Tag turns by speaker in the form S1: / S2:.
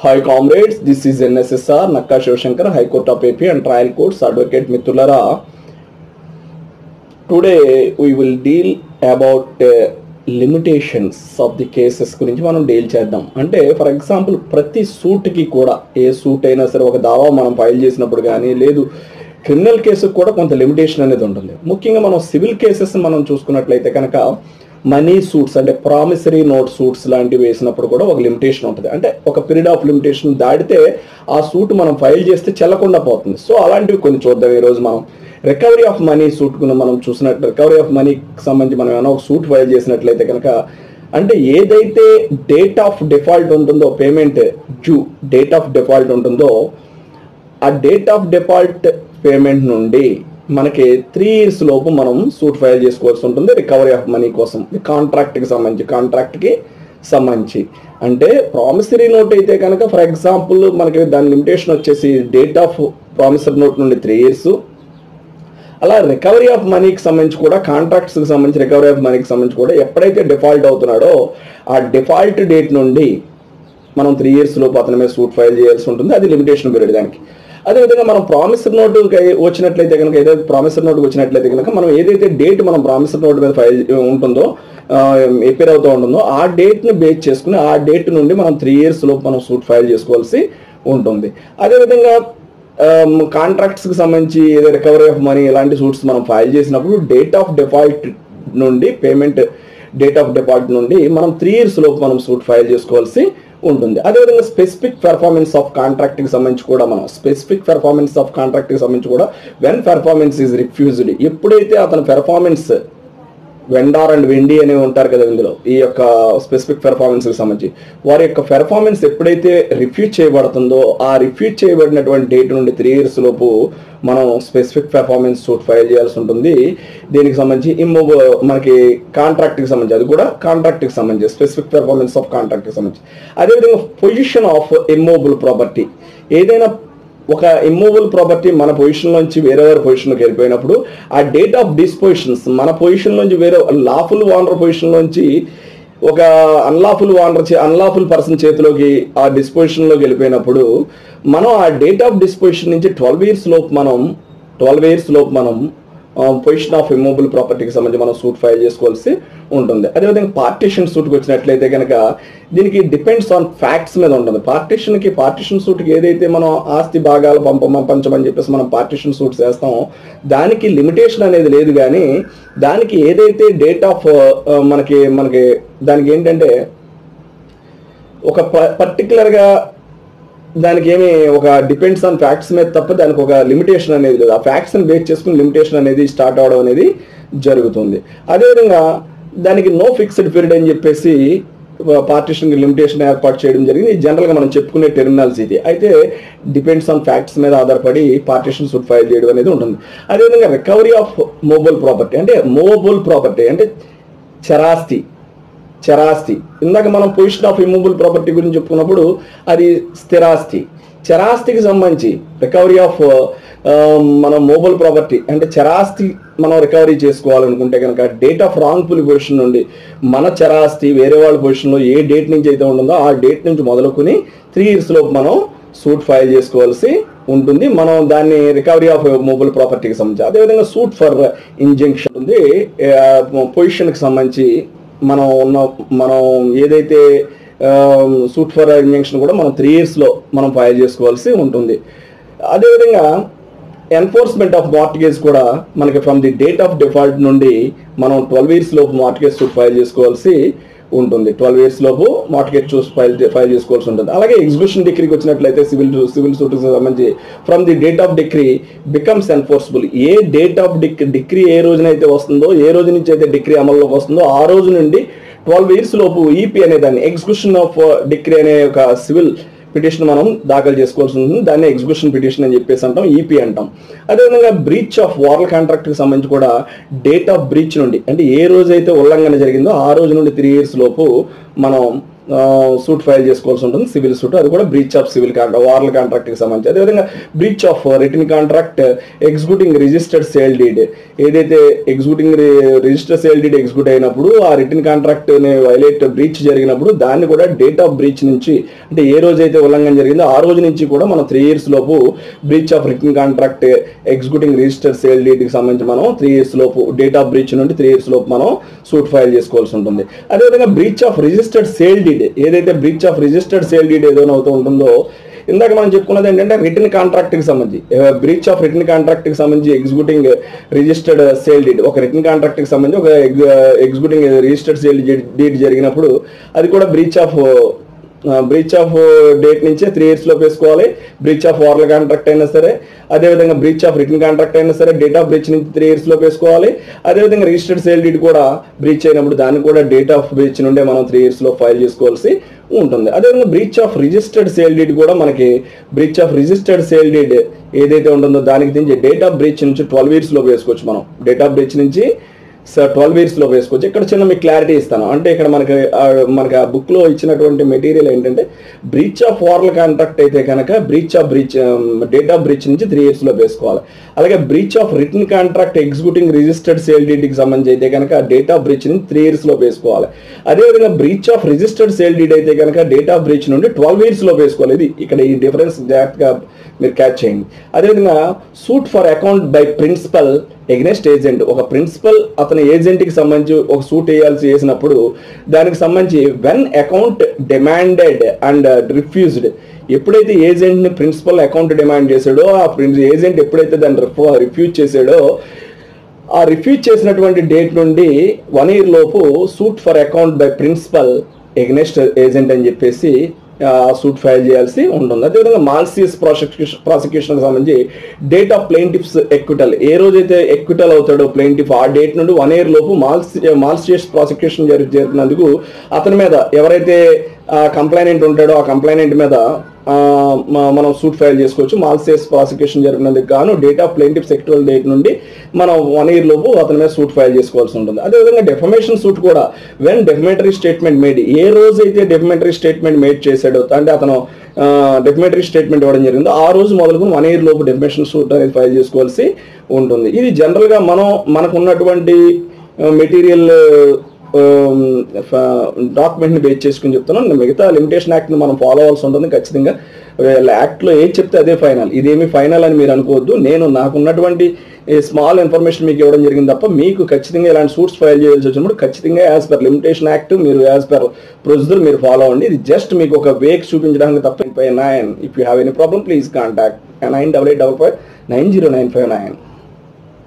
S1: Hi comrades, this is NSSR Nakka Shivashankar, High Court of AP and Trial Courts Advocate Mithulara. Today we will deal about limitations of the cases గురించి మనం deal చేద్దాం. అంటే for example ప్రతి సూట్కి కూడా ఏ suit అయినా సరే ఒక దావా మనం ఫైల్ చేసినప్పుడు కానీ లేదు క్రిమినల్ కేసుకు కూడా కొంత లిమిటేషన్ అనేది ఉంటుంది. ముఖ్యంగా మనం సివిల్ కేసెస్ మనం చూసుకున్నట్లయితే కనుక మనీ సూట్స్ అంటే ప్రామిసరీ నోట్ సూట్స్ లాంటివి వేసినప్పుడు కూడా ఒక లిమిటేషన్ ఉంటుంది. అంటే ఒక పీరియడ్ ఆఫ్ లిమిటేషన్ దాటితే ఆ సూట్ మనం ఫైల్ చేస్తే చెల్లకుండా పోతుంది. సో అలాంటివి కొన్ని చూద్దాం. ఈరోజు మనం రికవరీ ఆఫ్ మనీ సూట్ మనం చూసినట్టు రికవరీ ఆఫ్ మనీకి సంబంధించి మనం ఏమైనా ఒక సూట్ ఫైల్ చేసినట్లయితే కనుక అంటే ఏదైతే డేట్ ఆఫ్ డిఫాల్ట్ ఉంటుందో payment due date of default ఉంటుందో ఆ డేట్ ఆఫ్ డిఫాల్ట్ పేమెంట్ నుండి మనకి 3 years లోపు మనం సూట్ ఫైల్ చేసుకోవాల్సి ఉంటుంది రికవరీ ఆఫ్ మనీ కోసం. కాంట్రాక్ట్కి సంబంధించి అంటే ప్రామిసరీ నోట్ అయితే కనుక ఫర్ ఎగ్జాంపుల్ మనకి దాని లిమిటేషన్ వచ్చేసి డేట్ ఆఫ్ ప్రామిసరీ నోట్ నుండి 3 years. అలా రికవరీ ఆఫ్ మనీకి సంబంధించి కూడా కాంట్రాక్ట్స్కి సంబంధించి రికవరీ ఆఫ్ మనీకి సంబంధించి కూడా ఎప్పుడైతే డిఫాల్ట్ అవుతున్నాడో ఆ డిఫాల్ట్ డేట్ నుండి మనం 3 years లోపు అతని మీద సూట్ ఫైల్ చేయాల్సి ఉంటుంది. అది లిమిటేషన్ పీరియడ్ దానికి. అదేవిధంగా మనం ప్రామిసరీ నోట్ వచ్చినట్లయితే కనుక ఏదైతే ప్రామిసరీ నోట్ వచ్చినట్లయితే కనుక మనం ఏదైతే డేట్ మనం ప్రామిసరీ నోట్ మీద ఫైల్ ఉంటుందో ఎపేర్ అవుతూ ఉంటుందో ఆ డేట్ని బేస్ చేసుకుని ఆ డేట్ నుండి మనం 3 years లోపు మనం సూట్ ఫైల్ చేసుకోవాల్సి ఉంటుంది. అదేవిధంగా కాంట్రాక్ట్స్కి సంబంధించి ఏదో రికవరీ ఆఫ్ మనీ ఇలాంటి సూట్స్ మనం ఫైల్ చేసినప్పుడు డేట్ ఆఫ్ డిఫాల్ట్ నుండి పేమెంట్ డేట్ ఆఫ్ డిఫాల్ట్ నుండి మనం 3 years లోపు మనం సూట్ ఫైల్ చేసుకోవాల్సి ఉంటుంది. అదేవిధంగా స్పెసిఫిక్ పెర్ఫార్మెన్స్ ఆఫ్ కాంట్రాక్ట్కి సంబంధించి కూడా మనం వెన్ పెర్ఫార్మెన్స్ ఈజ్ రిఫ్యూజ్డ్ ఎప్పుడైతే అతని పెర్ఫార్మెన్స్ వెండార్ అండ్ వెండీ అనేవి ఉంటారు కదా ఇందులో ఈ యొక్క స్పెసిఫిక్ పెర్ఫార్మెన్స్కి సంబంధించి వారి యొక్క పెర్ఫార్మెన్స్ ఎప్పుడైతే రిఫ్యూజ్ చేయబడుతుందో ఆ రిఫ్యూజ్ చేయబడినటువంటి డేట్ నుండి 3 years లోపు మనం స్పెసిఫిక్ పెర్ఫార్మెన్స్ సూట్ ఫైల్ చేయాల్సి ఉంటుంది. దీనికి సంబంధించి మనకి కాంట్రాక్ట్కి సంబంధించి అది కూడా కాంట్రాక్ట్కి సంబంధించి స్పెసిఫిక్ పెర్ఫార్మెన్స్ ఆఫ్ కాంట్రాక్ట్కి సంబంధించి. అదేవిధంగా పొజిషన్ ఆఫ్ ఇమ్మూవబుల్ ప్రాపర్టీ ఏదైనా ఒక ఇమ్మూవబుల్ ప్రాపర్టీ మన పొజిషన్ నుంచి వేరే పొజిషన్లోకి వెళ్ళిపోయినప్పుడు ఆ డేట్ ఆఫ్ డిస్పోజిషన్స్ మన పొజిషన్ నుంచి వేరే లాఫుల్ ఓనర్ పొజిషన్ నుంచి ఒక అన్లాఫుల్ పర్సన్ చేతిలోకి ఆ డిస్పోజిషన్లోకి వెళ్ళిపోయినప్పుడు మనం ఆ డేట్ ఆఫ్ డిస్పోజిషన్ నుంచి 12 years లోపు మనం పొజిషన్ ఆఫ్ ఇమ్మూవబుల్ ప్రాపర్టీకి సంబంధించి మనం సూట్ ఫైల్ చేసుకోవాల్సి ఉంటుంది. అదేవిధంగా పార్టీషన్ సూట్కి వచ్చినట్లయితే కనుక దీనికి డిపెండ్స్ ఆన్ ఫ్యాక్ట్స్ మీద ఉంటుంది. పార్టీషన్ సూట్కి ఏదైతే మనం ఆస్తి భాగాలు పంచమని చెప్పేసి మనం పార్టీషన్ సూట్స్ వేస్తామో దానికి లిమిటేషన్ అనేది లేదు. కానీ దానికి ఏదైతే డేట్ ఆఫ్ మనకి దానికి ఏంటంటే ఒక పర్టికులర్గా దానికి ఏమి ఒక డిపెండ్స్ ఆన్ ఫ్యాక్ట్స్ మీద తప్ప దానికి ఒక లిమిటేషన్ అనేది లేదు. ఆ ఫ్యాక్ట్స్ని బేస్ చేసుకుని లిమిటేషన్ అనేది స్టార్ట్ అవడం అనేది జరుగుతుంది. అదేవిధంగా దానికి నో ఫిక్స్డ్ పీరియడ్ అని చెప్పేసి పార్టీషన్కి లిమిటేషన్ ఏర్పాటు చేయడం జరిగింది. జనరల్గా మనం చెప్పుకునే టెర్మినాలజీ ఇది. అయితే డిపెండ్స్ ఆన్ ఫ్యాక్ట్స్ మీద ఆధారపడి పార్టీషన్ సూట్ ఫైల్ చేయడం అనేది ఉంటుంది. అదేవిధంగా రికవరీ ఆఫ్ మూవబుల్ ప్రాపర్టీ అంటే చరాస్తి. ఇందాక మనం పొజిషన్ ఆఫ్ ఇమ్మూవబుల్ ప్రాపర్టీ గురించి చెప్పుకున్నప్పుడు అది స్థిరాస్తి. చరాస్తికి సంబంధించి రికవరీ ఆఫ్ మనం మూవబుల్ ప్రాపర్టీ అంటే చరాస్తి మనం రికవరీ చేసుకోవాలనుకుంటే కనుక డేట్ ఆఫ్ రాంగ్ఫుల్ పొజిషన్ నుండి మన చరాస్తి వేరే వాళ్ళ పొజిషన్లో ఏ డేట్ నుంచి అయితే ఉంటుందో ఆ డేట్ నుంచి మొదలుకొని 3 years లోపు మనం సూట్ ఫైల్ చేసుకోవాల్సి ఉంటుంది. మనం దాన్ని రికవరీ ఆఫ్ మూవబుల్ ప్రాపర్టీకి సంబంధించి. అదేవిధంగా సూట్ ఫర్ ఇంజంక్షన్ ఉంది. పొజిషన్కి సంబంధించి మనం ఏదైతే సూట్ ఫర్ ఇంజంక్షన్ కూడా మనం 3 years లో మనం ఫైల్ చేసుకోవాల్సి ఉంటుంది. అదేవిధంగా ఎన్ఫోర్స్మెంట్ ఆఫ్ మార్టిగేజ్ కూడా మనకి from the date of default నుండి మనం 12 years లోపు మార్టిగేజ్ సూట్ ఫైల్ చేసుకోవాల్సి ఉంటుంది. 12 years లోపు మార్టిగేజ్ సూట్ ఫైల్ చేసుకోవాల్సి ఉంటుంది. అలాగే ఎగ్జిక్యూషన్ డిగ్రీకి వచ్చినట్లయితే సివిల్ సూట్కి సంబంధించి from the date of degree becomes enforceable ఏ డేట్ ఆఫ్ డిగ్రీ ఏ రోజునైతే వస్తుందో ఏ రోజు నుంచి అయితే డిగ్రీ అమల్లోకి వస్తుందో ఆ రోజు నుండి 12 years లోపు ఈపీ అనే దాన్ని ఎగ్జిక్యూషన్ ఆఫ్ డిగ్రీ అనే ఒక సివిల్ పిటిషన్ మనం దాఖలు చేసుకోవాల్సి ఉంటుంది. దాన్ని ఎగ్జిక్యూషన్ పిటిషన్ అని చెప్పేసి అంటాం, ఈపీ అంటాం. అదేవిధంగా బ్రీచ్ ఆఫ్ వారల్ కాంట్రాక్ట్కి సంబంధించి కూడా డేట్ ఆఫ్ బ్రీచ్ నుండి అంటే ఏ రోజు అయితే ఉల్లంఘన జరిగిందో ఆ రోజు నుండి 3 years లోపు మనం సూట్ ఫైల్ చేసుకోవాల్సి ఉంటుంది, సివిల్ సూట్. అది కూడా బ్రీచ్ ఆఫ్ సివిల్ కాంట్రాక్ట్, వారల్ కాంట్రాక్ట్కి సంబంధించి. అదేవిధంగా breach of written contract executing registered sale deed. ఏదైతే executing register sale deed execute అయినప్పుడు ఆ రిటన్ కాంట్రాక్ట్ వైలేట్ బ్రీచ్ జరిగినప్పుడు దాన్ని కూడా డేట్ ఆఫ్ బ్రీచ్ నుంచి, అంటే ఏ రోజైతే ఉల్లంఘన జరిగిందో ఆ రోజు నుంచి కూడా మనం 3 years లోపు breach of written contract executing register sale డీడ్కి సంబంధించి మనం 3 years లోపు, డేట్ ఆఫ్ బ్రీచ్ నుండి 3 years లోపు మనం సూట్ ఫైల్ చేసుకోవాల్సి ఉంటుంది. అదేవిధంగా breach of registered sale deed, ఏదైతే breach of registered sale deed ఏదైనా అవుతూ ఉంటుందో, ఇందాక మనం చెప్పుకున్నది ఏంటంటే రిటర్న్ కాంట్రాక్ట్కి సంబంధించి, బ్రీచ్ ఆఫ్ రిటర్న్ కాంట్రాక్ట్కి సంబంధించి ఎగ్జిక్యూటింగ్ రిజిస్టర్డ్ సేల్ డీడ్, ఒక రిటర్న్ కాంట్రాక్ట్కి సంబంధించి ఒక ఎగ్జిక్యూటింగ్ రిజిస్టర్డ్ సేల్ డీడ్ జరిగినప్పుడు అది కూడా బ్రీచ్ ఆఫ్ డేట్ నుంచే 3 years లోపు వేసుకోవాలి. బ్రీచ్ ఆఫ్ వారల్ కాంట్రాక్ట్ అయినా సరే, అదేవిధంగా బ్రీచ్ ఆఫ్ రిటర్న్ కాంట్రాక్ట్ అయినా సరే డేట్ ఆఫ్ బ్రీచ్ నుంచి 3 years లోపు వేసుకోవాలి. అదేవిధంగా రిజిస్టర్డ్ సేల్ డీడ్ కూడా బ్రీచ్ అయినప్పుడు దాన్ని కూడా డేట్ ఆఫ్ బ్రీచ్ నుండే మనం 3 years లో ఫైల్ చేసుకోవాల్సి ఉంటుంది. అదేవిధంగా breach of registered sale deed కూడా మనకి breach of registered sale deed ఏదైతే ఉంటుందో దానికి నుంచి డేట్ ఆఫ్ బ్రీచ్ నుంచి 12 years లోపు వేసుకోవచ్చు. మనం డేట్ ఆఫ్ బ్రీచ్ నుంచి 12 years లో వేసుకోవచ్చు. ఇక్కడ చిన్న మీకు క్లారిటీ ఇస్తాను. అంటే ఇక్కడ మనకి ఆ బుక్ లో ఇచ్చినటువంటి మెటీరియల్ ఏంటంటే బ్రీచ్ ఆఫ్ వారల్ కాంట్రాక్ట్ అయితే కనుక డేట్ ఆఫ్ బ్రీచ్ నుంచి 3 years లో వేసుకోవాలి. అలాగే breach of return contract executing registered sale డీడ్కి సంబంధించి అయితే కనుక డేట్ ఆఫ్ బ్రీచ్ నుంచి 3 years లో వేసుకోవాలి. అదేవిధంగా breach of registered sale deed అయితే కనుక డేట్ ఆఫ్ బ్రీచ్ నుండి 12 years లో వేసుకోవాలి. ఇది ఇక్కడ ఈ డిఫరెన్స్ జాగ్రత్తగా మీరు క్యాచ్ చేయండి. అదేవిధంగా suit for account by principal against agent, ఒక ప్రిన్సిపల్ అతని ఏజెంట్కి సంబంధించి ఒక సూట్ వేసినప్పుడు దానికి సంబంధించి when account demanded and refused, ఎప్పుడైతే ఏజెంట్ని ప్రిన్సిపల్ అకౌంట్ డిమాండ్ చేశాడో ఆ ఏజెంట్ ఎప్పుడైతే దాన్ని రిఫ్యూజ్ చేశాడో ఆ రిఫ్యూజ్ చేసినటువంటి డేట్ నుండి 1 year లోపు suit for account by principal against agent అని చెప్పేసి సూట్ ఫైల్ చేయాల్సి ఉంటుంది. అదేవిధంగా మాల్సియస్ ప్రాసిక్యూషన్కి సంబంధించి డేట్ ఆఫ్ ప్లెయింటిఫ్స్ ఎక్విటల్, ఏ రోజైతే ఎక్విటల్ అవుతాడో ప్లెయింటిఫ్ ఆ డేట్ నుండి 1 year లోపు మాల్సియస్ ప్రాసిక్యూషన్ జరిగినందుకు అతని మీద ఎవరైతే కంప్లైనెంట్ ఉంటాడో ఆ కంప్లైనెంట్ మీద మనం సూట్ ఫైల్ చేసుకోవచ్చు. మాల్సియస్ ప్రాసిక్యూషన్ జరిగినందుకు గాను డేట్ ఆఫ్ ప్లెయింటిఫ్స్ ఎక్విటల్ డేట్ నుండి మనం 1 year లోపు అతని మీద సూట్ ఫైల్ చేసుకోవాల్సి ఉంటుంది. అదేవిధంగా డెఫమేషన్ సూట్ కూడా వెన్ డెఫమేటరీ స్టేట్మెంట్ మేడ్, ఏ రోజైతే డెఫమేటరీ స్టేట్మెంట్ మేడ్ చేశాడో, అంటే అతను డెఫమేటరీ స్టేట్మెంట్ ఇవ్వడం జరిగిందో ఆ రోజు మొదలుకొని 1 year లోపు డెఫమేషన్ సూట్ అనేది ఫైల్ చేసుకోవాల్సి ఉంటుంది. ఇది జనరల్గా మనకు ఉన్నటువంటి మెటీరియల్ డాక్యుమెంట్ని బేస్ చేసుకుని చెప్తున్నాను. మిగతా లిమిటేషన్ యాక్ట్ని మనం ఫాలో అవ్వాల్సి ఉంటుంది ఖచ్చితంగా. యాక్ట్లో ఏది చెప్తే అదే ఫైనల్, ఇదేమి ఫైనల్ అని మీరు అనుకోవద్దు. నేను నాకున్నటువంటి స్మాల్ ఇన్ఫర్మేషన్ మీకు ఇవ్వడం జరిగింది తప్ప మీకు ఖచ్చితంగా ఇలాంటి సూట్స్ ఫైల్ చేయాల్సి వచ్చినప్పుడు ఖచ్చితంగా యాజ్ పర్ లిమిటేషన్ యాక్ట్ మీరు యాజ్ పర్ ప్రొసీజర్ మీరు ఫాలో అవ్వండి. ఇది జస్ట్ మీకు ఒక వేక్ చూపించడానికి తప్ప. 9 if you have any problem please contact 9885 9095 9.